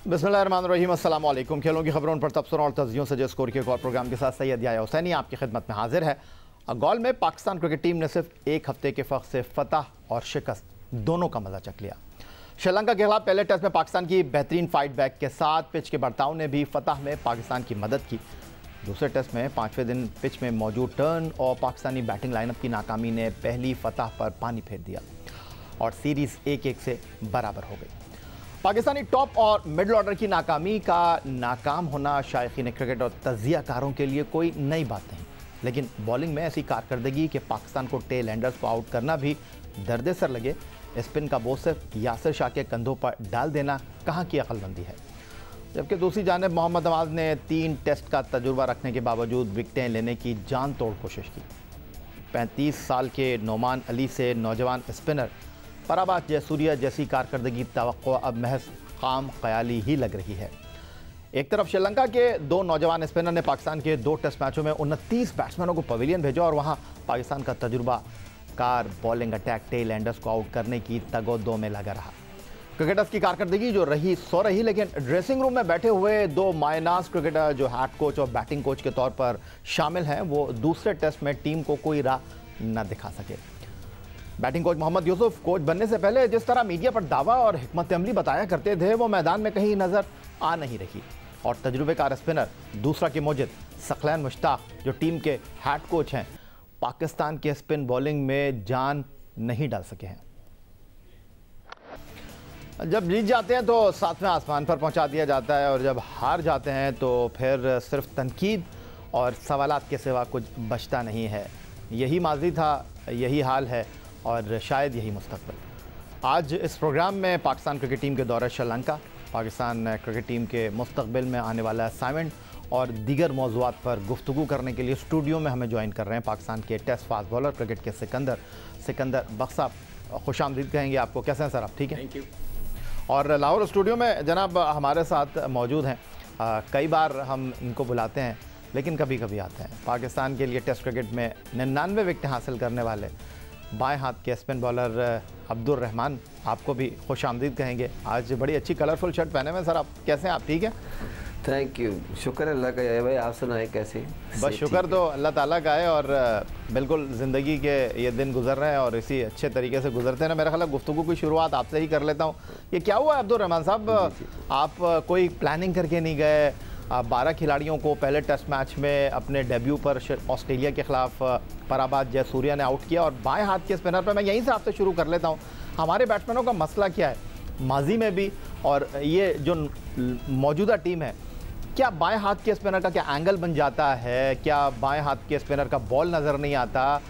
बिस्मिल्लाहिर्रहमानिर्रहीम, अस्सलाम वालेकुम। खेलों की खबरों पर तबसरों और तज्जियों से जो स्कोर के एक और प्रोग्राम के साथ सैयद याया हुसैनी आपकी खिदमत में हाजिर है। गॉल में पाकिस्तान क्रिकेट टीम ने सिर्फ एक हफ्ते के फ़र्क से फतह और शिकस्त दोनों का मजा चख लिया। श्रीलंका के खिलाफ पहले टेस्ट में पाकिस्तान की बेहतरीन फाइट बैक के साथ पिच के बर्ताव ने भी फतह में पाकिस्तान की मदद की। दूसरे टेस्ट में 5वें दिन पिच में मौजूद टर्न और पाकिस्तानी बैटिंग लाइनअप की नाकामी ने पहली फतह पर पानी फेर दिया और सीरीज़ 1-1 से बराबर हो गई। पाकिस्तानी टॉप और मिडल ऑर्डर की नाकामी का नाकाम होना शायकीन क्रिकेट और तज्जियाकारों के लिए कोई नई बात नहीं, लेकिन बॉलिंग में ऐसी कारकर्दगी कि पाकिस्तान को टेल एंडर्स को आउट करना भी दर्द सर लगे, स्पिन का बोझ सिर्फ यासिर शाह के कंधों पर डाल देना कहाँ की अक्लमंदी है। जबकि दूसरी जानिब मोहम्मद नवाज ने 3 टेस्ट का तजुर्बा रखने के बावजूद विकेटें लेने की जान तोड़ कोशिश की। 35 साल के नोमान अली से नौजवान स्पिनर पराबाद जयसूर्या जैसी कारकर्दगी तवक्को अब महज खाम ख्याली ही लग रही है। एक तरफ श्रीलंका के 2 नौजवान स्पिनर ने पाकिस्तान के 2 टेस्ट मैचों में 29 बैट्समैनों को पवेलियन भेजा और वहां पाकिस्तान का तजुर्बा car bowling attack tell Anders को आउट करने की तगोदो में लगा रहा। क्रिकेटर्स की कारकर्दगी जो रही सो रही, लेकिन ड्रेसिंग रूम में बैठे हुए 2 मायनाज क्रिकेटर जो हेड कोच और बैटिंग कोच के तौर पर शामिल हैं, वो दूसरे टेस्ट में टीम को कोई राह न दिखा सके। Batting coach Mohammad Yousuf coach बनने से पहले जिस तरह मीडिया पर दावा और हिकमत अमली बताया करते थे, वो मैदान में कहीं नजर आ नहीं रही और तजुर्बेकार स्पिनर दूसरा के मोजिद सकलैन मुश्ताक जो टीम के हेड कोच हैं, पाकिस्तान के स्पिन बॉलिंग में जान नहीं डाल सके हैं। जब जीत जाते हैं तो 7वें आसमान पर पहुंचा दिया जाता है और जब हार जाते हैं तो फिर सिर्फ तनकीद और सवालात के सिवा कुछ बचता नहीं है। यही माजी था, यही हाल है और शायद यही मुस्तकबिल। आज इस प्रोग्राम में पाकिस्तान क्रिकेट टीम के दौरे श्रीलंका, पाकिस्तान क्रिकेट टीम के मुस्तकबिल में आने वाला असाइनमेंट और दीगर मौज़ूआत पर गुफ्तगू करने के लिए स्टूडियो में हमें ज्वाइन कर रहे हैं पाकिस्तान के टेस्ट फास्ट बॉलर क्रिकेट के सिकंदर बख्श साहब। खुशामदीद कहेंगे आपको। कैसे हैं सर आप? ठीक है, थैंक यू। और लाहौर स्टूडियो में जनाब हमारे साथ मौजूद हैं। कई बार हम इनको बुलाते हैं लेकिन कभी कभी आते हैं। पाकिस्तान के लिए टेस्ट क्रिकेट में 99 विकेटें हासिल करने वाले बाएं हाथ के स्पिन बॉलर अब्दुल रहमान, आपको भी खुश आमदीद कहेंगे। आज बड़ी अच्छी कलरफुल शर्ट पहने हुए सर, आप कैसे हैं? आप ठीक हैं? थैंक यू, शुक्र अल्लाह का है भाई। आप सुनाए कैसे? बस शुक्र तो अल्लाह ताला का है और बिल्कुल ज़िंदगी के ये दिन गुजर रहे हैं और इसी अच्छे तरीके से गुजरते हैं ना। मेरा ख्याल है गुफ्तगू की शुरुआत आपसे ही कर लेता हूँ। ये क्या हुआ अब्दुल रहमान साहब, आप कोई प्लानिंग करके नहीं गए? 12 खिलाड़ियों को पहले टेस्ट मैच में अपने डेब्यू पर ऑस्ट्रेलिया के खिलाफ पराबाद जयसूर्या ने आउट किया और बाएं हाथ के स्पिनर पर मैं यहीं से आपसे शुरू कर लेता हूं। हमारे बैट्समैनों का मसला क्या है माजी में भी और ये जो मौजूदा टीम है, क्या बाएं हाथ के स्पिनर का क्या एंगल बन जाता है? क्या बाएं हाथ के स्पिनर का बॉल नज़र नहीं आता?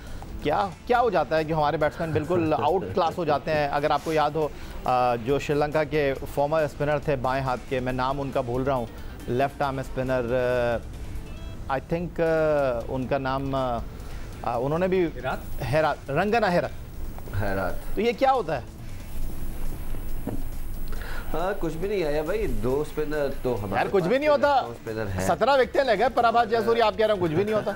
क्या हो जाता है कि हमारे बैट्समैन बिल्कुल आउट क्लास हो जाते हैं? अगर आपको याद हो, जो श्रीलंका के फॉर्मर स्पिनर थे बाएँ हाथ के, मैं नाम उनका भूल रहा हूँ, left arm spinner, I think उनका नाम उन्होंने भी हेरात, रंगना हेरात। तो ये क्या होता है? हाँ, कुछ भी नहीं आया भाई। 2 स्पिनर तो हमारे यार कुछ भी नहीं होता। स्पिनर है, 17 विकेटें ले गए पराबाद जयसूर्या, आप कह रहे हो कुछ भी नहीं होता।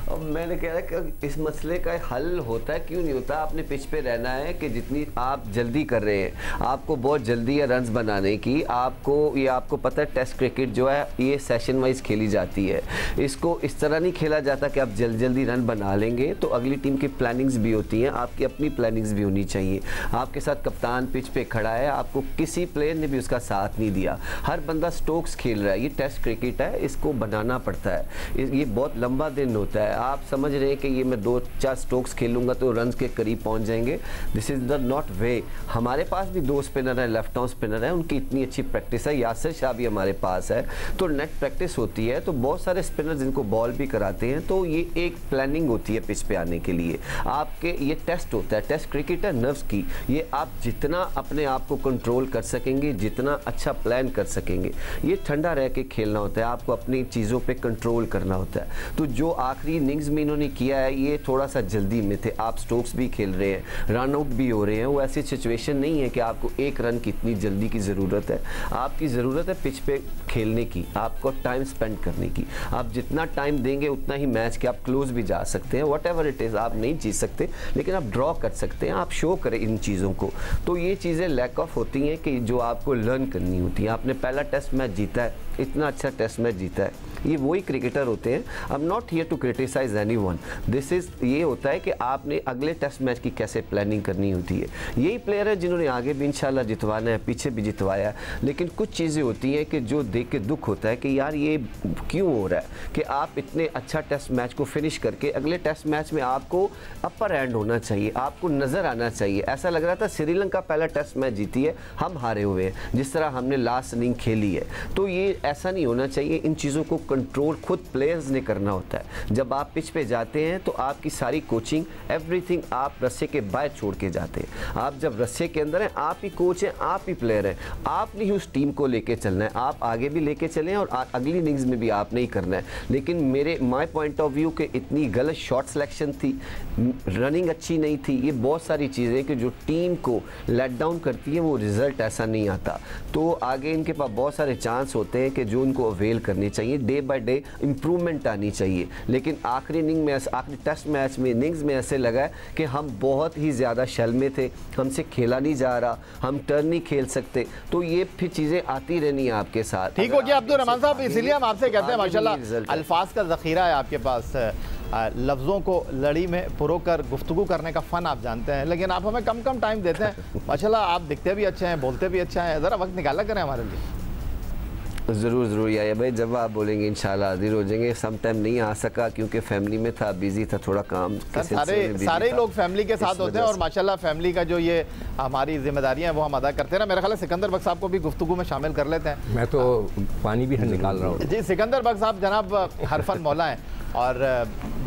और मैंने कह रहा कि इस मसले का हल होता है, क्यों नहीं होता? आपने पिच पे रहना है कि जितनी आप जल्दी कर रहे हैं, आपको बहुत जल्दी है रन्स बनाने की। आपको पता है टेस्ट क्रिकेट जो है ये सेशन वाइज खेली जाती है। इसको इस तरह नहीं खेला जाता कि आप जल्दी रन बना लेंगे। तो अगली टीम की प्लानिंग्स भी होती हैं, आपकी अपनी प्लानिंग्स भी होनी चाहिए। आपके साथ कप्तान पिच पे खड़ा है, आपको किसी प्लेयर ने भी उसका साथ नहीं दिया। हर बंदा स्ट्रोक्स खेल रहा है। ये टेस्ट क्रिकेट है, इसको बनाना पड़ता है। ये बहुत लंबा दिन होता है। आप समझ रहे हैं कि ये मैं 2-4 स्ट्रोक्स खेलूंगा तो रन्स के करीब पहुंच जाएंगे। दिस इज द नॉट वे। हमारे पास भी 2 स्पिनर है, लेफ्ट आर्म स्पिनर है, उनकी इतनी अच्छी प्रैक्टिस है। यासिर शाह भी हमारे पास है, तो नेट प्रैक्टिस होती है। तो बहुत सारे स्पिनर जिनको बॉल भी कराते हैं। तो ये एक प्लानिंग होती है पिच पे आने के लिए। आपके ये टेस्ट होता है, टेस्ट क्रिकेट है नर्व्स की। ये आप जितना अपने आप को कंट्रोल कर सकेंगे, जितना अच्छा प्लान कर सकेंगे, ये ठंडा रह के खेलना होता है। आपको अपनी चीज़ों पे कंट्रोल करना होता है। तो जो आखिरी इनिंग्स में इन्होंने किया है ये थोड़ा सा जल्दी में थे। आप स्टोक्स भी खेल रहे हैं, रन आउट भी हो रहे हैं, वो ऐसी सिचुएशन नहीं है कि आपको एक रन की इतनी जल्दी की ज़रूरत है। आपकी ज़रूरत है पिच पे खेलने की, आपको टाइम स्पेंड करने की। आप जितना टाइम देंगे उतना ही मैच के आप क्लोज भी जा सकते हैं। वट एवर इट इज़, आप नहीं जीत सकते लेकिन आप ड्रॉ कर सकते हैं, आप शो करें इन चीज़ों को। तो ये चीज़ें लैक ऑफ होती हैं कि जो आपको लर्न करनी होती है। आपने पहला टेस्ट मैच जीता है, इतना अच्छा टेस्ट मैच जीता है, ये वही क्रिकेटर होते हैं। I am not here to criticise anyone, this is ये होता है कि आपने अगले टेस्ट मैच की कैसे प्लानिंग करनी होती है। यही प्लेयर है जिन्होंने आगे भी इंशाल्लाह जितवाना है, पीछे भी जितवाया है। लेकिन कुछ चीज़ें होती हैं कि जो देख के दुख होता है कि यार ये क्यों हो रहा है कि आप इतने अच्छा टेस्ट मैच को फिनिश करके अगले टेस्ट मैच में आपको अपर हैंड होना चाहिए, आपको नज़र आना चाहिए। ऐसा लग रहा था श्रीलंका पहला टेस्ट मैच जीती है, हम हारे हुए हैं, जिस तरह हमने लास्ट इनिंग खेली है। तो ये ऐसा नहीं होना चाहिए। इन चीज़ों को कंट्रोल खुद प्लेयर्स ने करना होता है। जब आप पिच पे जाते हैं तो आपकी सारी कोचिंग एवरीथिंग आप रस्से के बाहर छोड़ के जाते हैं। आप जब रस्से के अंदर हैं, आप ही कोच हैं, आप ही प्लेयर हैं, आपने ही उस टीम को लेके चलना है। आप आगे भी लेके चलें और अगली इनिंग्स में भी आपने ही करना है। लेकिन माई पॉइंट ऑफ व्यू के इतनी गलत शॉट सिलेक्शन थी, रनिंग अच्छी नहीं थी, ये बहुत सारी चीज़ें कि जो टीम को लेट डाउन करती है, वो रिजल्ट ऐसा नहीं आता। तो आगे इनके पास बहुत सारे चांस होते हैं कि जो उनको अवेल करनी चाहिए। डे बाय डे इम्प्रूवमेंट आनी चाहिए। लेकिन आखिरी इनिंग में, आखिरी टेस्ट मैच में, इनिंग्स में ऐसे लगा है कि हम बहुत ही ज़्यादा शल में थे, हमसे खेला नहीं जा रहा, हम टर्न नहीं खेल सकते। तो ये फिर चीज़ें आती रहनी है आपके साथ। ठीक हो गया अब्दुल रहमान साहब, इसीलिए हम आपसे कहते हैं माशाल्लाह अल्फाज का ज़ख़ीरा है आपके पास, लफ्ज़ों को लड़ी में पुरोकर गुफ्तगू करने का फ़न आप जानते हैं, लेकिन आप हमें कम कम टाइम देते हैं। माशाल्लाह आप दिखते भी अच्छे हैं, बोलते भी अच्छा है, ज़रा वक्त निकाला करें हमारे लिए। ज़रूर ज़रूर यार भाई, जब आप बोलेंगे इंशाल्लाह हाजिर हो जाएंगे। सम टाइम नहीं आ सका क्योंकि फैमिली में था, बिजी था, थोड़ा काम सारे लोग फैमिली के साथ होते हैं और माशाल्लाह फैमिली का जो ये हमारी जिम्मेदारियां हैं वो हम अदा करते हैं ना। मेरा ख्याल है सिकंदर बख्श साहब को भी गुफ्तगू में शामिल कर लेते हैं। मैं तो पानी भी निकाल रहा हूँ। जी सिकंदर बख्श साहब जनाब हरफन मौला हैं और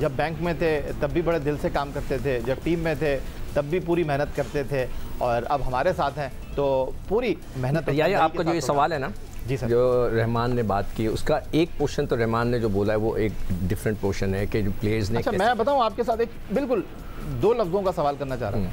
जब बैंक में थे तब भी बड़े दिल से काम करते थे, जब टीम में थे तब भी पूरी मेहनत करते थे और अब हमारे साथ हैं तो पूरी मेहनत। आपका जो ये सवाल है ना जी सर, जो रहमान ने बात की उसका एक पोर्शन तो रहमान ने जो बोला है वो एक डिफरेंट पोर्शन है कि जो प्लेयर्स ने। अच्छा मैं बताऊं आपके साथ एक बिल्कुल दो लफ्ज़ों का सवाल करना चाह रहा हूँ।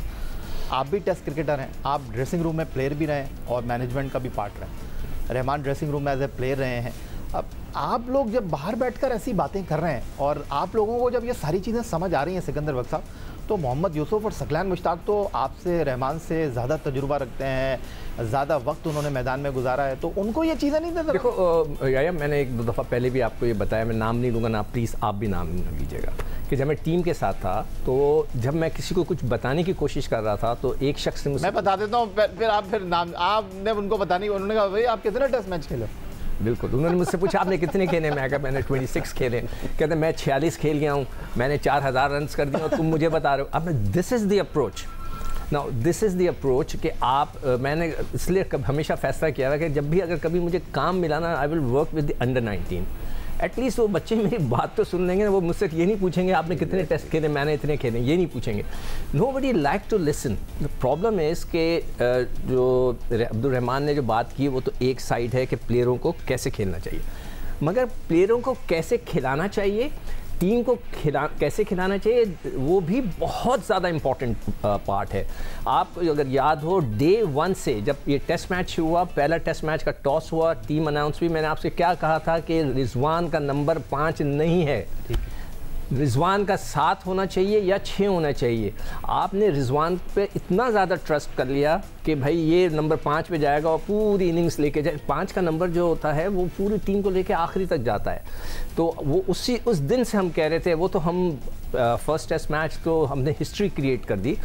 आप भी टेस्ट क्रिकेटर हैं, आप ड्रेसिंग रूम में प्लेयर भी रहे हैं और मैनेजमेंट का भी पार्ट रहे। रहमान ड्रेसिंग रूम में एज ए प्लेयर रहे हैं। अब आप लोग जब बाहर बैठकर ऐसी बातें कर रहे हैं और आप लोगों को जब ये सारी चीज़ें समझ आ रही हैं सिकंदर बख्श साहब, तो मोहम्मद यूसुफ और सकलान मुश्ताक तो आपसे, रहमान से ज़्यादा तजुर्बा रखते हैं, ज़्यादा वक्त उन्होंने मैदान में गुजारा है, तो उनको ये चीज़ें नहीं देते। देखो याया, मैंने एक दो दफ़ा पहले भी आपको ये बताया, मैं नाम नहीं लूँगा ना, प्लीज़ आप भी नाम नहीं लीजिएगा, कि जब मैं टीम के साथ था तो जब मैं किसी को कुछ बताने की कोशिश कर रहा था तो एक शख्स ने मुझसे, मैं बता देता हूँ फिर आप नाम, आपने उनको बताने, उन्होंने कहा भाई आप कितने टेस्ट मैच खेले? बिल्कुल, उन्होंने मुझसे पूछा आपने कितने खेले? मैं कहा मैंने 26 खेले। कहते मैं 46 खेल गया हूँ, मैंने 4000 रन कर दिए और तुम मुझे बता रहे हो। अब this is the approach, now this is the approach कि आप, मैंने इसलिए हमेशा फैसला किया था कि जब भी अगर कभी मुझे काम मिला ना, I will work with the under 19। At least वो बच्चे मेरी बात तो सुन लेंगे, वो मुझसे ये नहीं पूछेंगे आपने कितने टेस्ट खेले, मैंने इतने खेले, ये नहीं पूछेंगे। Nobody like to listen. The problem is कि जो अब्दुल रहमान ने जो बात की वो तो एक साइड है कि प्लेयरों को कैसे खेलना चाहिए, मगर प्लेयरों को कैसे खिलाना चाहिए, टीम को कैसे खिलाना चाहिए, वो भी बहुत ज़्यादा इम्पॉर्टेंट पार्ट है। आप अगर याद हो डे 1 से जब ये टेस्ट मैच हुआ, पहला टेस्ट मैच का टॉस हुआ, टीम अनाउंस हुई, मैंने आपसे क्या कहा था कि रिजवान का नंबर 5 नहीं है, रिजवान का 7 होना चाहिए या 6 होना चाहिए। आपने रिजवान पे इतना ज़्यादा ट्रस्ट कर लिया कि भाई ये नंबर 5 पे जाएगा और पूरी इनिंग्स लेके जाए। 5 का नंबर जो होता है वो पूरी टीम को लेके आखिरी तक जाता है। तो वो उस दिन से हम कह रहे थे, वो तो हम फर्स्ट टेस्ट मैच तो हमने हिस्ट्री क्रिएट कर दी,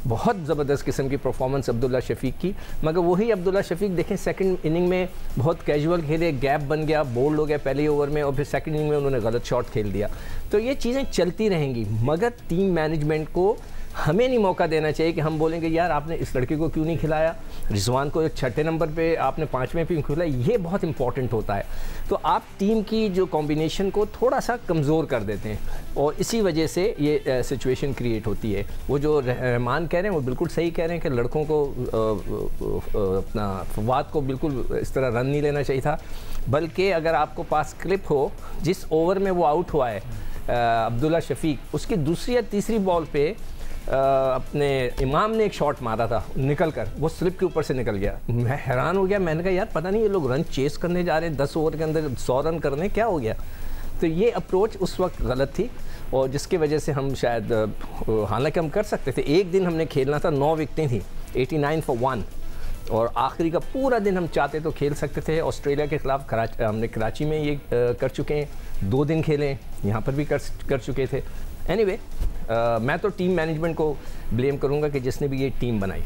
बहुत ज़बरदस्त किस्म की परफॉर्मेंस अब्दुल्ला शफीक की, मगर वही अब्दुल्ला शफीक देखें सेकंड इनिंग में बहुत कैजुअल खेले, गैप बन गया, बोल्ड हो गया पहले ओवर में और फिर सेकंड इनिंग में उन्होंने गलत शॉट खेल दिया। तो ये चीज़ें चलती रहेंगी, मगर टीम मैनेजमेंट को हमें नहीं मौका देना चाहिए कि हम बोलेंगे यार आपने इस लड़के को क्यों नहीं खिलाया, रिजवान को 6ठे नंबर पे आपने 5वें पे खिलाया। ये बहुत इंपॉर्टेंट होता है। तो आप टीम की जो कॉम्बिनेशन को थोड़ा सा कमज़ोर कर देते हैं और इसी वजह से ये सिचुएशन क्रिएट होती है। वो जो रहमान कह रहे हैं वो बिल्कुल सही कह रहे हैं कि लड़कों को अपना फवाद को बिल्कुल इस तरह रन नहीं लेना चाहिए था, बल्कि अगर आपको पास क्लिप हो जिस ओवर में वो आउट हुआ है, अब्दुल्ला शफीक, उसकी दूसरी या तीसरी बॉल पे अपने इमाम ने एक शॉट मारा था निकल कर, वो स्लिप के ऊपर से निकल गया। मैं हैरान हो गया, मैंने कहा यार पता नहीं ये लोग रन चेस करने जा रहे हैं, 10 ओवर के अंदर 100 रन करने, क्या हो गया। तो ये अप्रोच उस वक्त गलत थी और जिसकी वजह से हम शायद, हालांकि हम कर सकते थे, एक दिन हमने खेलना था, 9 विकेटें थी, 89 for 1, और आखिरी का पूरा दिन हम चाहते तो खेल सकते थे। ऑस्ट्रेलिया के ख़िलाफ़ हमने कराची में ये कर चुके हैं, 2 दिन खेले, यहाँ पर भी कर चुके थे। एनीवे, मैं तो टीम मैनेजमेंट को ब्लेम करूँगा कि जिसने भी ये टीम बनाई।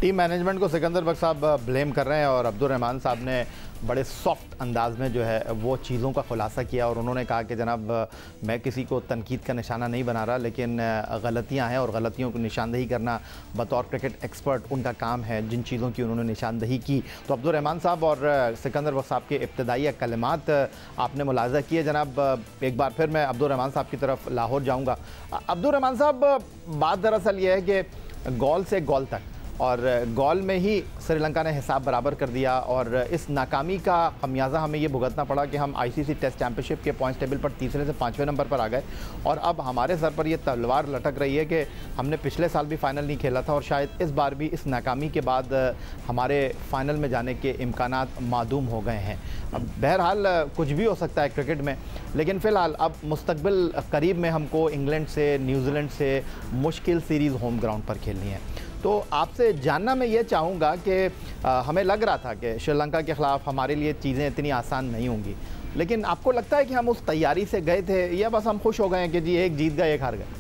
टीम मैनेजमेंट को सिकंदर बख्श साहब ब्लेम कर रहे हैं और अब्दुल रहमान साहब ने बड़े सॉफ्ट अंदाज में जो है वो चीज़ों का खुलासा किया और उन्होंने कहा कि जनाब मैं किसी को तनकीद का निशाना नहीं बना रहा, लेकिन गलतियां हैं और गलतियों को निशानदही करना बतौर क्रिकेट एक्सपर्ट उनका काम है, जिन चीज़ों की उन्होंने निशानदही की। तो अब्दुल रहमान साहब और सिकंदर बख्श साहब के इब्तदाई कलिमात आपने मुलाहजा किए। जनाब एक बार फिर मैं अब्दुल रहमान साहब की तरफ लाहौर जाऊँगा। अब्दुल रहमान साहब, बात दरअसल ये है कि गोल से गोल तक और गोल में ही श्रीलंका ने हिसाब बराबर कर दिया और इस नाकामी का खमियाजा हमें ये भुगतना पड़ा कि हम आईसीसी टेस्ट चैंपियनशिप के पॉइंट्स टेबल पर तीसरे से 5वें नंबर पर आ गए और अब हमारे सर पर यह तलवार लटक रही है कि हमने पिछले साल भी फ़ाइनल नहीं खेला था और शायद इस बार भी इस नाकामी के बाद हमारे फ़ाइनल में जाने के इम्कानात मादूम हो गए हैं। अब बहरहाल कुछ भी हो सकता है क्रिकेट में, लेकिन फ़िलहाल अब मुस्तकबिल करीब में हमको इंग्लैंड से, न्यूजीलैंड से मुश्किल सीरीज़ होम ग्राउंड पर खेलनी है। तो आपसे जानना मैं ये चाहूँगा कि हमें लग रहा था कि श्रीलंका के ख़िलाफ़ हमारे लिए चीज़ें इतनी आसान नहीं होंगी, लेकिन आपको लगता है कि हम उस तैयारी से गए थे या बस हम खुश हो गए हैं कि जी एक जीत गए एक हार गए?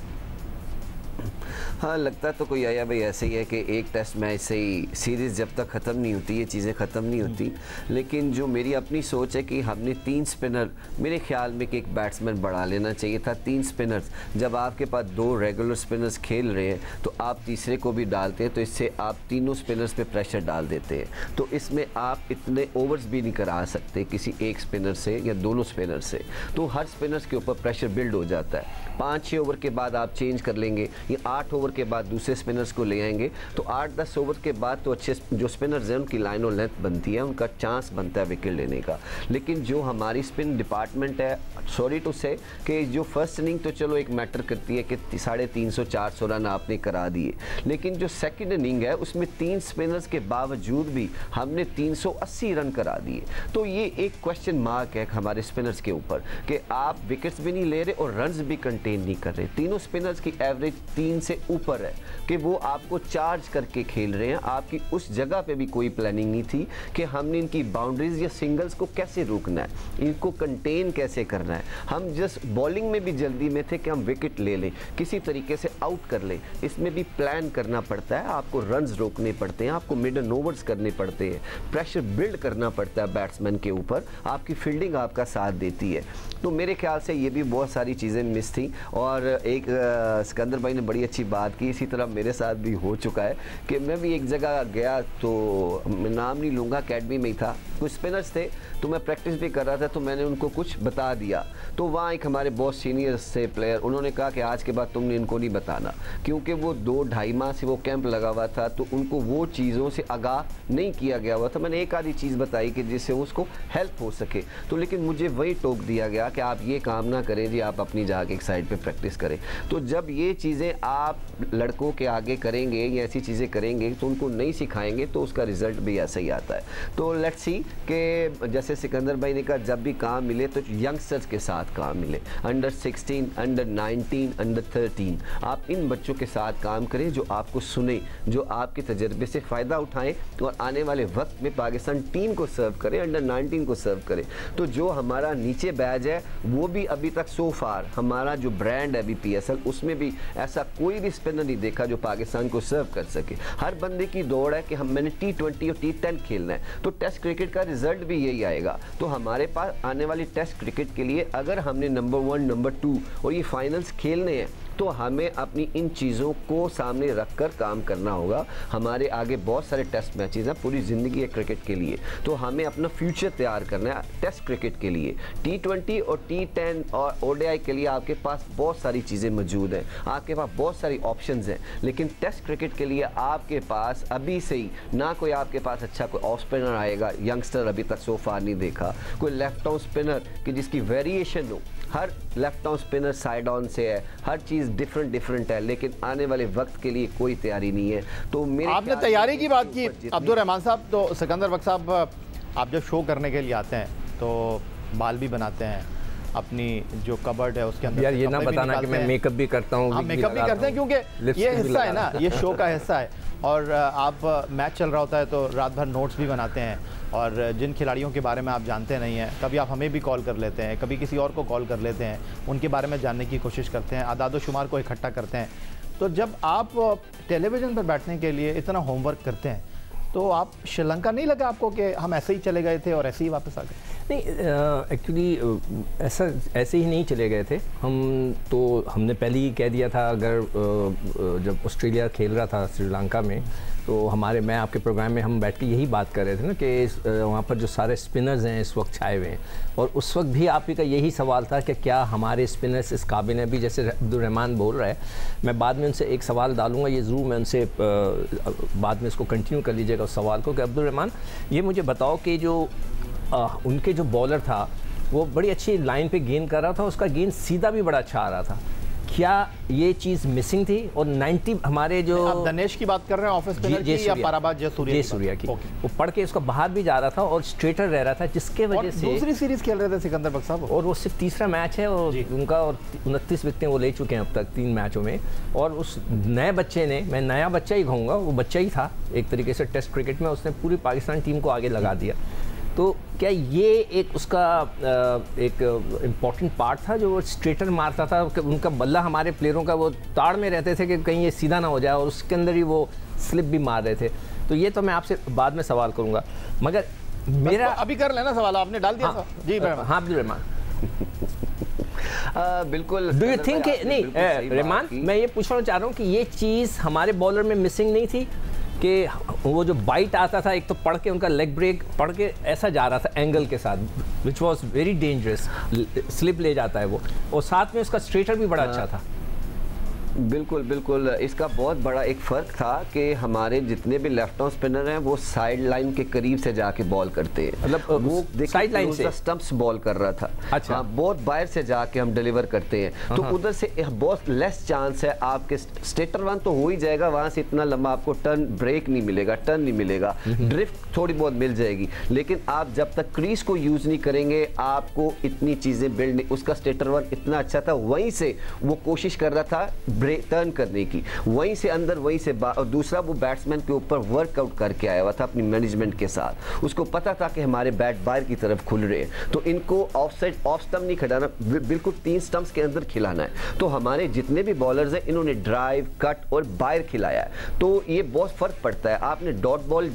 हाँ, लगता तो कोई आया भाई ऐसे ही है कि एक टेस्ट मैच से ही सीरीज़ जब तक ख़त्म नहीं होती ये चीज़ें ख़त्म नहीं होती। लेकिन जो मेरी अपनी सोच है कि हमने 3 स्पिनर, मेरे ख्याल में कि एक बैट्समैन बढ़ा लेना चाहिए था। 3 स्पिनर्स, जब आपके पास 2 रेगुलर स्पिनर्स खेल रहे हैं तो आप तीसरे को भी डालते हैं, तो इससे आप तीनों स्पिनर्स पे प्रेशर डाल देते हैं। तो इसमें आप इतने ओवर्स भी नहीं करा सकते किसी एक स्पिनर से या दोनों स्पिनर से, तो हर स्पिनर्स के ऊपर प्रेशर बिल्ड हो जाता है। 5-6 ओवर के बाद आप चेंज कर लेंगे या 8 ओवर के बाद दूसरे स्पिनर्स को ले आएंगे, तो 8-10 ओवर के बाद तो अच्छे जो स्पिनर्स हैं उनकी लाइन और लेंथ बनती है, उनका चांस बनता है विकेट लेने का। लेकिन जो हमारी स्पिन डिपार्टमेंट है, सॉरी टू से, कि जो फर्स्ट इनिंग तो चलो एक मैटर करती है कि 350-400 रन आपने करा दिए, लेकिन जो सेकंड इनिंग है उसमें 3 स्पिनर्स के बावजूद भी हमने 380 रन करा दिए। तो ये एक क्वेश्चन मार्क है हमारे स्पिनर्स के ऊपर कि आप विकेट्स भी नहीं ले रहे और रन्स भी कंटेन नहीं कर रहे। तीनों स्पिनर्स की एवरेज 3 से ऊपर है कि वो आपको चार्ज करके खेल रहे हैं। आपकी उस जगह पे भी कोई प्लानिंग नहीं थी कि हमने इनकी बाउंड्रीज या सिंगल्स को कैसे रोकना है, इनको कंटेन कैसे करना है। हम जस्ट बॉलिंग में भी जल्दी में थे कि हम विकेट ले लें, किसी तरीके से आउट कर लें। इसमें भी प्लान करना पड़ता है, आपको रन्स रोकने पड़ते हैं, आपको मिडल ओवर्स करने पड़ते हैं, प्रेशर बिल्ड करना पड़ता है बैट्समैन के ऊपर, आपकी फील्डिंग आपका साथ देती है। तो मेरे ख्याल से ये भी बहुत सारी चीज़ें मिस थी। और एक सिकंदर भाई ने बड़ी अच्छी बात की, इसी तरह मेरे साथ भी हो चुका है कि मैं भी एक जगह गया, तो मैं नाम नहीं लूँगा, अकेडमी में ही था, कुछ स्पिनर्स थे, तो मैं प्रैक्टिस भी कर रहा था, तो मैंने उनको कुछ बता दिया। तो वहाँ एक हमारे बहुत सीनियर्स थे प्लेयर, उन्होंने कहा कि आज के बाद तुमने इनको नहीं बताना, क्योंकि वो 2-2.5 माह से वो कैंप लगा हुआ था, तो उनको वो चीज़ों से आगाह नहीं किया गया हुआ था। मैंने एक आधी चीज़ बताई कि जिससे उसको हेल्प हो सके, तो लेकिन मुझे वही टोक दिया गया कि आप ये काम ना करें जी, आप अपनी जाके एक साइड पे प्रैक्टिस करें। तो जब ये चीज़ें आप लड़कों के आगे करेंगे या ऐसी चीज़ें करेंगे तो उनको नहीं सिखाएंगे तो उसका रिजल्ट भी ऐसा ही आता है। तो लेट्स सी कि जैसे सिकंदर भाई ने कहा, जब भी काम मिले तो यंगस्टर्स के साथ काम मिले, अंडर 16, अंडर 19, अंडर 13, आप इन बच्चों के साथ काम करें जो आपको सुने, जो आपके तजर्बे से फ़ायदा उठाएं और आने वाले वक्त में पाकिस्तान टीम को सर्व करें, अंडर 19 को सर्व करें। तो जो हमारा नीचे बैच है वो भी अभी तक सो फार, हमारा जो ब्रांड है अभी PSL, उसमें भी ऐसा कोई भी स्पिनर नहीं देखा जो पाकिस्तान को सर्व कर सके। हर बंदे की दौड़ है कि मैंने T20 और T10 खेलना है, तो टेस्ट क्रिकेट का रिजल्ट भी यही आएगा। तो हमारे पास आने वाली टेस्ट क्रिकेट के लिए अगर हमने नंबर 1, नंबर 2 और ये फाइनल्स खेलने हैं तो हमें अपनी इन चीज़ों को सामने रख कर काम करना होगा। हमारे आगे बहुत सारे टेस्ट मैचेस हैं, पूरी ज़िंदगी है क्रिकेट के लिए, तो हमें अपना फ्यूचर तैयार करना है टेस्ट क्रिकेट के लिए। T20 और T10 और ODI के लिए आपके पास बहुत सारी चीज़ें मौजूद हैं, आपके पास बहुत सारी ऑप्शंस हैं, लेकिन टेस्ट क्रिकेट के लिए आपके पास अभी से ही ना कोई आपके पास अच्छा कोई ऑफ स्पिनर आएगा, यंगस्टर अभी तक सो फार नहीं देखा, कोई लेफ्ट ऑन स्पिनर कि जिसकी वेरिएशन हो, her left on spinner side on से है, हर चीज़ डिफरेंट है, लेकिन आने वाले वक्त के लिए कोई तैयारी नहीं है। तो मेरे आपने तैयारी की बात की अब्दुल रहमान साहब, तो सिकंदर बख्श साहब, आप जब शो करने के लिए आते हैं तो बाल भी बनाते हैं, अपनी जो कबर्ड है उसके अंदर यार ये ना बताना कि मैं मेकअप भी करता हूँ। आप मेकअप भी करते हैं क्योंकि ये हिस्सा है ना, ये शो का हिस्सा है। और आप मैच चल रहा होता है तो रात भर नोट्स भी बनाते हैं, और जिन खिलाड़ियों के बारे में आप जानते नहीं हैं, कभी आप हमें भी कॉल कर लेते हैं, कभी किसी और को कॉल कर लेते हैं, उनके बारे में जानने की कोशिश करते हैं, आदाद शुमार को इकट्ठा करते हैं। तो जब आप टेलीविज़न पर बैठने के लिए इतना होमवर्क करते हैं तो आप श्रीलंका नहीं लगा आपको कि हम ऐसे ही चले गए थे और ऐसे ही वापस आ गए? नहीं, एक्चुअली ऐसे ही नहीं चले गए थे हम, तो हमने पहले ही कह दिया था। अगर जब ऑस्ट्रेलिया खेल रहा था श्रीलंका में, तो मैं आपके प्रोग्राम में हम बैठ के यही बात कर रहे थे ना कि वहाँ पर जो सारे स्पिनर्स हैं इस वक्त छाए हुए हैं, और उस वक्त भी आप ही का यही सवाल था कि क्या हमारे स्पिनर्स इस काबिल हैं भी, जैसे अब्दुल रहमान बोल रहा है। मैं बाद में उनसे एक सवाल डालूंगा, ये ज़रूर मैं उनसे बाद में इसको कंटिन्यू कर लीजिएगा उस सवाल को, कि अब्दुल रहमान ये मुझे बताओ कि जो उनके जो बॉलर था वो बड़ी अच्छी लाइन पे गेंद कर रहा था, उसका गेंद सीधा भी बड़ा अच्छा आ रहा था, क्या ये चीज़ मिसिंग थी? और 90 हमारे जो आप दिनेश की बात कर रहे हैं ऑफ स्पिनर की या पाराबाद जयसूर्या की? वो पढ़ के उसका बाहर भी जा रहा था और स्ट्रेटर रह रहा था, जिसके वजह से दूसरी सीरीज खेल रहे थे सिकंदर बख्श साहब, और वो सिर्फ तीसरा मैच है और उनका, और 29 विकेटें वो ले चुके हैं अब तक 3 मैचों में। और उस नए बच्चे ने, मैं नया बच्चा ही कहूँगा, वो बच्चा ही था एक तरीके से टेस्ट क्रिकेट में, उसने पूरी पाकिस्तान टीम को आगे लगा दिया। तो क्या ये एक उसका एक इम्पॉर्टेंट पार्ट था जो स्ट्रेटर मारता था? उनका बल्ला हमारे प्लेयरों का वो ताड़ में रहते थे कि कहीं ये सीधा ना हो जाए, और उसके अंदर ही वो स्लिप भी मार रहे थे। तो ये तो मैं आपसे बाद में सवाल करूंगा, मगर मेरा अभी कर लेना सवाल, आपने डाल दिया। हाँ, जी हाँ अब्दुल रहमान, बिल्कुल। डू यू थिंक नहीं रहमान, मैं ये पूछना चाह रहा हूँ कि ये चीज़ हमारे बॉलर में मिसिंग नहीं थी कि वो जो बाइट आता था, एक तो पढ़ के उनका लेग ब्रेक पढ़ के ऐसा जा रहा था एंगल के साथ, which was very dangerous, slip ले जाता है वो, और साथ में उसका स्ट्रेटर भी बड़ा अच्छा था। बिल्कुल बिल्कुल, इसका बहुत बड़ा एक फ़र्क था कि हमारे जितने भी लेफ्ट ऑन स्पिनर हैं वो साइड लाइन के करीब से जाके बॉल करते हैं, मतलब वो साइड लाइन से स्टंप्स बॉल कर रहा था। अच्छा, हाँ, बहुत बाहर से जाके हम डिलीवर करते हैं, तो उधर से बहुत लेस चांस है आपके स्टेटर वन तो हो ही जाएगा, वहाँ से इतना लंबा आपको टर्न ब्रेक नहीं मिलेगा, टर्न नहीं मिलेगा, ड्रिफ्ट थोड़ी बहुत मिल जाएगी, लेकिन आप जब तक क्रीज को यूज़ नहीं करेंगे आपको इतनी चीज़ें बिल्ड नहीं। उसका स्टेटर वन इतना अच्छा था, वहीं से वो कोशिश कर रहा था टर्न करने की, वहीं से अंदर वहीं से और दूसरा वो बैट्समैन के ऊपर वर्कआउट करके आया हुआ था अपनी मैनेजमेंट के साथ, उसको पता था कि हमारे बैट बाहर की तरफ खुल रहे हैं, तो इनको ऑफ साइड ऑफ स्टंप नहीं खिलाना, बिल्कुल 3 स्टंप्स के अंदर खिलाना है। तो हमारे जितने भी बॉलर्स हैं इन्होंने ड्राइव, कट और बाहर खिलाया है, तो ये बहुत फर्क पड़ता है। आपने डॉट बॉल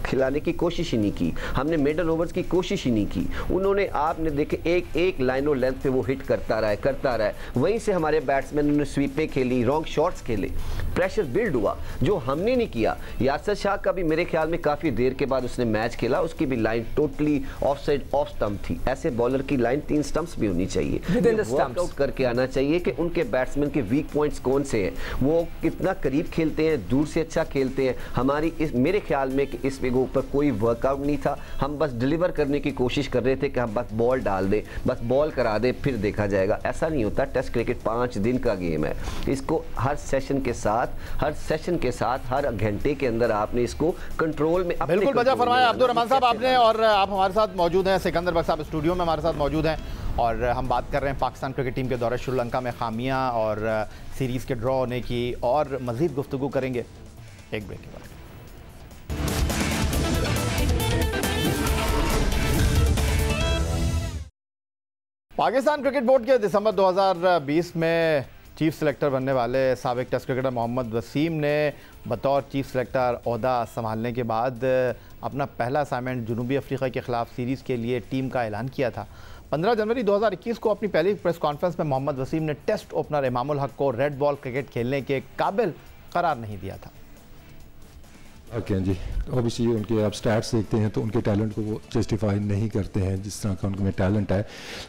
खिलाने की कोशिश ही नहीं की, हमने मिडल ओवर्स की कोशिश ही नहीं की, उन्होंने आपने देखे एक एक लाइन और लेंथ पे वो हिट करता रहा है, वहीं से हमारे बैट्समैन ने स्वीपें खेली, रॉन्ग शॉट्स खेले, प्रेशर बिल्ड हुआ जो हमने नहीं किया। यासर शाह का भी मेरे ख्याल में काफ़ी देर के बाद उसने मैच खेला, उसकी भी line totally off side off stump थी। ऐसे बॉलर की लाइन 3 स्टंप्स भी होनी चाहिए, वर्कआउट करके आना चाहिए कि उनके बैट्समैन के वीक पॉइंट्स कौन से हैं, वो कितना करीब खेलते हैं, दूर से अच्छा खेलते हैं। हमारी मेरे ख्याल में कि इस ऊपर कोई वर्कआउट नहीं था, हम बस डिलीवर करने की कोशिश कर रहे थे कि हम बस बॉल डाल दें, बस बॉल करा दें, फिर देखा जाएगा। ऐसा नहीं होता, टेस्ट क्रिकेट 5 दिन का गेम है, इसको हर सेशन के साथ हर घंटे के अंदर आपने इसको कंट्रोल में बिल्कुल बजा फरमाया अब्दुल रहमान साहब आपने, और आप हमारे साथ मौजूद हैं, सिकंदर बख्श साहब स्टूडियो में हमारे साथ मौजूद हैं, और हम बात कर रहे हैं पाकिस्तान क्रिकेट टीम के दौरे श्रीलंका में खामियां और सीरीज़ के ड्रॉ होने की, और मज़ीद गुफ्तगू करेंगे एक ब्रेक के बाद। पाकिस्तान क्रिकेट बोर्ड के दिसंबर 2020 में चीफ सेलेक्टर बनने वाले साबिक टेस्ट क्रिकेटर मोहम्मद वसीम ने बतौर चीफ सेलेक्टर ओहदा संभालने के बाद अपना पहला असाइनमेंट जनूबी अफ्रीका के ख़िलाफ़ सीरीज़ के लिए टीम का ऐलान किया था। 15 जनवरी 2021 को अपनी पहली प्रेस कॉन्फ्रेंस में मोहम्मद वसीम ने टेस्ट ओपनर इमामुल हक को रेड बॉल क्रिकेट खेलने के काबिल करार नहीं दिया था। ओके जी, ऑब्वियसली उनके आप स्टैट्स देखते हैं तो उनके टैलेंट को वो जस्टिफाई नहीं करते हैं जिस तरह का उनमें टैलेंट है,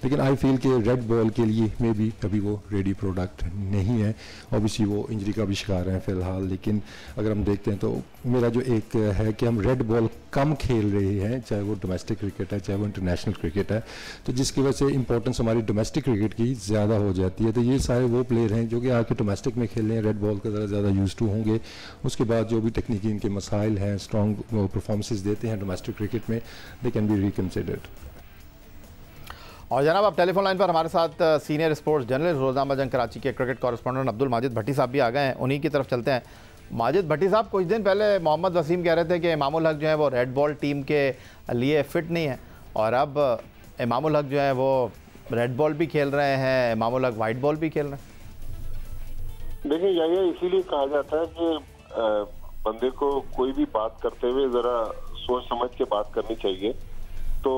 लेकिन आई फील कि रेड बॉल के लिए मे बी अभी वो रेडी प्रोडक्ट नहीं है। ऑब्वियसली वो इंजरी का भी शिकार हैं फ़िलहाल, लेकिन अगर हम देखते हैं तो मेरा जो एक है कि हम रेड बॉल कम खेल रहे हैं, चाहे वो डोमेस्टिक क्रिकेट है चाहे वो इंटरनेशनल क्रिकेट है, तो जिसकी वजह से इंपॉर्टेंस हमारी डोमेस्टिक क्रिकेट की ज़्यादा हो जाती है। तो ये सारे वो प्लेयर हैं जो कि आके डोमेस्टिक में खेल रहे हैं, रेड बॉल का ज़्यादा यूज़ टू होंगे। उसके बाद जो भी टेक्निकी इनके मसाइल हैं, स्ट्रॉन्ग परफॉर्मेंसेस देते हैं डोमेस्टिक क्रिकेट में, दे कैन बी रिकंसिडर्ड। और जनाब अब टेलीफोन लाइन पर हमारे साथ सीनियर स्पोर्ट्स जर्नलिस्ट रोज़नामा जंग कराची के क्रिकेट कॉरेस्पॉन्डेंट अब्दुल माजिद भट्टी साहब भी आ गए हैं, उन्हीं की तरफ चलते हैं। माजिद भट्टी साहब, कुछ दिन पहले मोहम्मद वसीम कह रहे थे कि इमामुल हक जो है वो रेड बॉल टीम के लिए फ़िट नहीं है, और अब इमामुल हक जो है वो रेड बॉल भी खेल रहे हैं, इमामुल हक वाइट बॉल भी खेल रहे हैं। देखिए ये इसीलिए कहा जाता है कि बंदे को कोई भी बात करते हुए ज़रा सोच समझ के बात करनी चाहिए। तो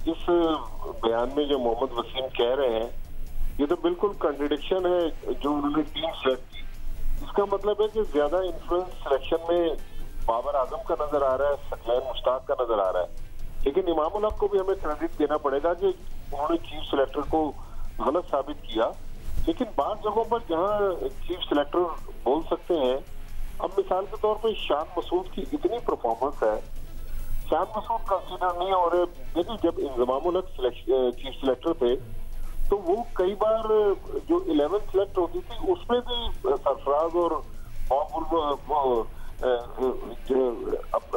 इस बयान में जो मोहम्मद वसीम कह रहे हैं ये तो बिल्कुल कंट्रडिक्शन है जो उन्होंने टीम सेलेक्ट की। इसका मतलब है कि ज्यादा इन्फ्लुएंस सिलेक्शन में बाबर आजम का नजर आ रहा है, सकलैन मुश्ताक का नजर आ रहा है। लेकिन इमामुल हक को भी हमें क्रेडिट देना पड़ेगा कि उन्होंने चीफ सिलेक्टर को गलत साबित किया। लेकिन बात जगहों पर जहां चीफ सिलेक्टर बोल सकते हैं, अब मिसाल के तौर पर शान मसूद की इतनी परफॉर्मेंस है, शान मसूद कंसीडर नहीं हो रहे। देखिए जब इंजमामुल हक चीफ सिलेक्टर थे तो वो कई बार जो 11 सिलेक्ट होती थी उसमें भी सरफराज और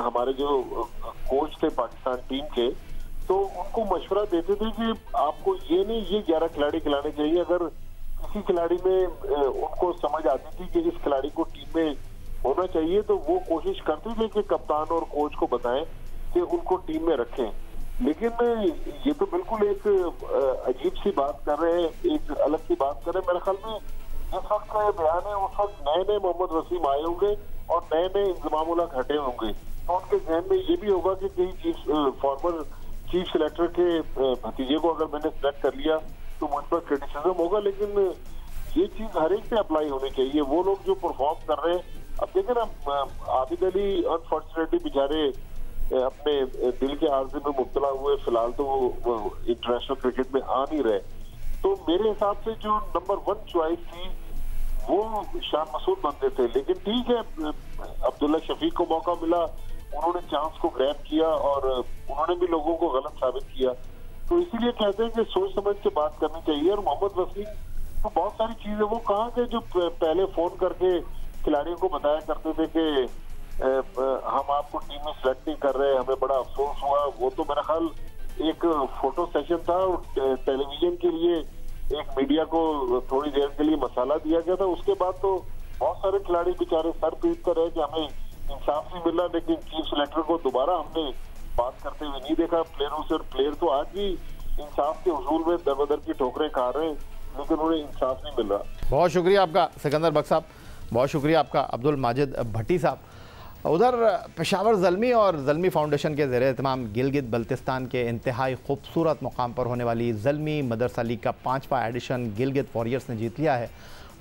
हमारे जो कोच थे पाकिस्तान टीम के, तो उनको मशवरा देते थे कि आपको ये नहीं ये 11 खिलाड़ी खिलाने चाहिए। अगर किसी खिलाड़ी में उनको समझ आती थी कि इस खिलाड़ी को टीम में होना चाहिए तो वो कोशिश करते थे कि कप्तान और कोच को बताएं कि उनको टीम में रखें। लेकिन ये तो बिल्कुल एक अजीब सी बात कर रहे हैं, एक अलग सी बात कर रहे हैं। मेरे ख्याल में जिस वक्त का ये बयान है उस वक्त नए नए मोहम्मद वसीम आए होंगे और नए नए इंजमामुल हक हटे होंगे, तो उनके जहन में ये भी होगा कि कहीं फॉर्मर चीफ सिलेक्टर के भतीजे को अगर मैंने सिलेक्ट कर लिया तो मुझ पर क्रिटिसिज्म होगा। लेकिन ये चीज हर एक पे अप्लाई होनी चाहिए। वो लोग जो परफॉर्म कर रहे हैं, अब देखें ना, आबिद अली अनफॉर्चुनेटली बेचारे अपने दिल के आर्जे में मुब्तला हुए, फिलहाल तो वो इंटरनेशनल क्रिकेट में आ नहीं रहे। तो मेरे हिसाब से जो नंबर 1 चॉइस थी वो शान मसूद बनते थे। लेकिन ठीक है, अब्दुल्ला शफीक को मौका मिला, उन्होंने चांस को ग्रैब किया और उन्होंने भी लोगों को गलत साबित किया। तो इसीलिए कहते हैं कि सोच समझ के बात करनी चाहिए। और मोहम्मद वसीम तो बहुत सारी चीजें वो कहाँ थे जो पहले फोन करके खिलाड़ियों को बताया करते थे कि हम आपको टीम में सिलेक्ट नहीं कर रहे, हमें बड़ा अफसोस हुआ। वो तो मेरा ख्याल एक फोटो सेशन था और टेलीविजन के लिए एक मीडिया को थोड़ी देर के लिए मसाला दिया गया था। उसके बाद तो बहुत सारे खिलाड़ी बेचारे सर पीट कर रहे कि हमें इंसाफ नहीं मिला। लेकिन चीफ सिलेक्टर को दोबारा हमने बात करते हुए नहीं देखा प्लेयरों से। और प्लेयर तो आज भी इंसाफ के हुजूर में दर बदर की ठोकरें खा रहे हैं, लेकिन उन्हें इंसाफ नहीं मिल रहा। बहुत शुक्रिया आपका सिकंदर बख्श साहब, बहुत शुक्रिया आपका अब्दुल माजिद भट्टी साहब। उधर पेशावर ज़ल्मी और ज़ल्मी फाउंडेशन के ज़ेरे एहतमाम गिलगित बल्तिस्तान के इंतहाई खूबसूरत मुकाम पर होने वाली ज़ल्मी मदरसा लीग का 5वां एडिशन गिलगित वॉरियर्स ने जीत लिया है।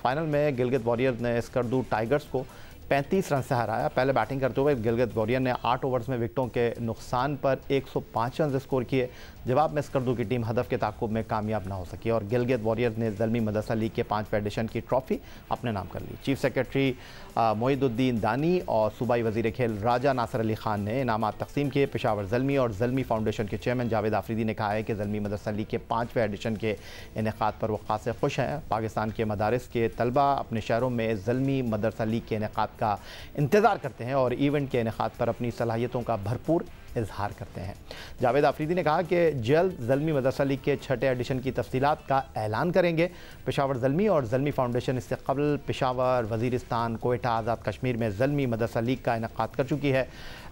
फाइनल में गिलगित वॉरियर्स ने स्कर्दू टाइगर्स को 35 रन से हराया। पहले बैटिंग करते हुए गिलगित वॉरियर ने 8 ओवर्स में विकेटों के नुकसान पर 105 रन स्कोर किए। जवाब में स्कर्दू की टीम हदफ के ताक़ुब में कामयाब ना हो सकी और गिलगित वॉरियर्स ने ज़ल्मी मदरसा लीग के 5वें एडिशन की ट्रॉफी अपने नाम कर ली। चीफ सेक्रेटरी मोइदुद्दीन दानी और सूबाई वज़ीर खेल राजा नासिर अली खान ने इनामात तकसीम किए। पेशावर ज़ल्मी और ज़ल्मी फाउंडेशन के चेयरमैन जावेद आफरीदी ने कहा है कि ज़ल्मी मदरसा लीग के 5वें एडिशन के इनेकाद पर वो खासे खुश हैं। पाकिस्तान के मदारिस के तलबा अपने शहरों में ज़ल्मी मदरसा लीग के इनेकाद का इंतज़ार करते हैं और इवेंट के इनेकाद पर अपनी सलाहियतों का भरपूर इजहार करते हैं। जावेद आफरीदी ने कहा कि जल्द ज़ल्मी मदरसा लीग के 6ठे एडिशन की तफसीलात का ऐलान करेंगे। पेशावर ज़ल्मी और ज़ल्मी फाउंडेशन इससे कबल पेशावर, वज़ीरिस्तान, कोयटा, आज़ाद कश्मीर में ज़ल्मी मदरसा लीग का इनेकाद कर चुकी है,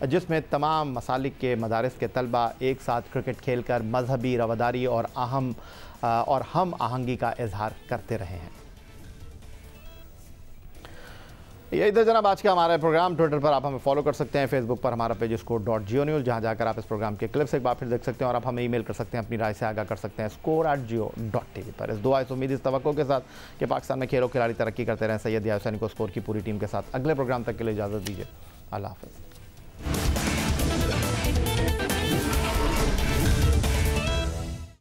जिसमें तमाम मसालिक के मदारिस के तलबा एक साथ क्रिकेट खेल कर मजहबी रवादारी और हम आहंगी का इजहार करते रहे हैं। यही था जनाब आज का हमारा प्रोग्राम। ट्विटर पर आप हमें फॉलो कर सकते हैं, फेसबुक पर हमारा पेज score.geo-news, जहां जाकर आप इस प्रोग्राम के क्लिप्स एक बार फिर देख सकते हैं और आप हमें ईमेल कर सकते हैं, अपनी राय से आगाह कर सकते हैं score@geo.tv पर। इस दुआ इस उम्मीद इस तवक्को के साथ कि पाकिस्तान में खेलों खिलाड़ी तरक्की करते रहें। सैयद यार हुसैनी को स्कोर की पूरी टीम के साथ अगले प्रोग्राम तक के लिए इजाज़त दीजिए। अल्लाह हाफ़िज़।